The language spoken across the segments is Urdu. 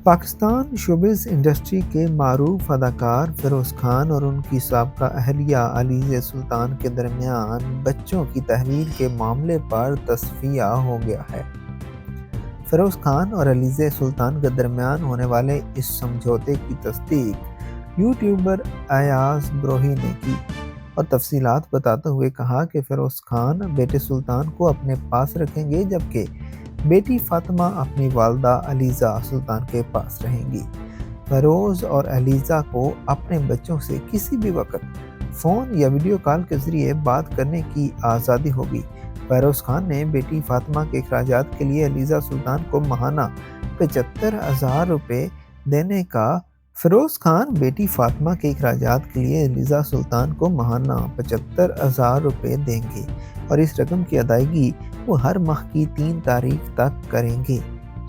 پاکستان شوبز انڈسٹری کے معروف اداکار فیروز خان اور ان کی سابقہ اہلیہ علیزہ سلطان کے درمیان بچوں کی تحویل کے معاملے پر تصفیہ ہو گیا ہے۔ فیروز خان اور علیزہ سلطان کے درمیان ہونے والے اس سمجھوتے کی تصدیق یوٹیوبر ایاز بروہی نے کی اور تفصیلات بتاتے ہوئے کہا کہ فیروز خان بیٹے سلطان کو اپنے پاس رکھیں گے، جبکہ بیٹی فاطمہ اپنی والدہ علیزہ سلطان کے پاس رہیں گی۔ فیروز اور علیزہ کو اپنے بچوں سے کسی بھی وقت فون یا ویڈیو کال کے ذریعے بات کرنے کی آزادی ہوگی۔ فیروز خان نے بیٹی فاطمہ کے اخراجات کے لیے علیزہ سلطان کو ماہانہ 75,000 روپے دینے کا فیروز خان بیٹی فاطمہ کے اخراجات کے لیے علیزہ سلطان کو ماہانہ 75,000 روپے دیں گے اور اس رقم کی ادائیگی وہ ہر ماہ کی 3 تاریخ تک کریں گے،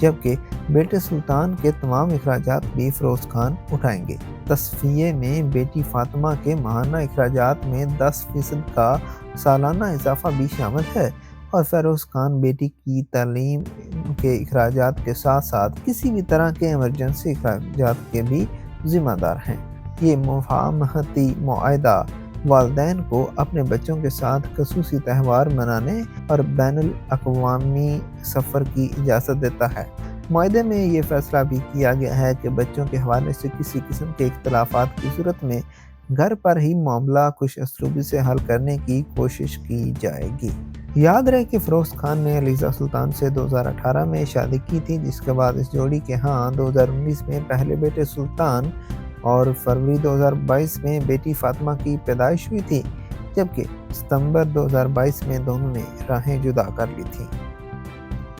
جبکہ بیٹے سلطان کے تمام اخراجات بھی فیروز خان اٹھائیں گے۔ تصفیے میں بیٹی فاطمہ کے ماہانہ اخراجات میں 10% کا سالانہ اضافہ بھی شامل ہے اور فیروز خان بیٹی کی تعلیم کے اخراجات کے ساتھ ساتھ کسی بھی طرح کے ایمرجنسی اخراجات کے بھی ذمہ دار ہیں۔ یہ مفاہمتی معاہدہ والدین کو اپنے بچوں کے ساتھ خصوصی تہوار منانے اور بین الاقوامی سفر کی اجازت دیتا ہے۔ معاہدے میں یہ فیصلہ بھی کیا گیا ہے کہ بچوں کے حوالے سے کسی قسم کے اختلافات کی صورت میں گھر پر ہی معاملہ خوش اسلوبی سے حل کرنے کی کوشش کی جائے گی۔ یاد رہے کہ فیروز خان نے علیزہ سلطان سے 2018 میں شادی کی تھی، جس کے بعد اس جوڑی کے ہاں 2019 میں پہلے بیٹے سلطان اور فروری 2022 میں بیٹی فاطمہ کی پیدائش ہوئی تھی، جبکہ ستمبر 2022 میں دونوں نے راہیں جدا کر لی تھیں۔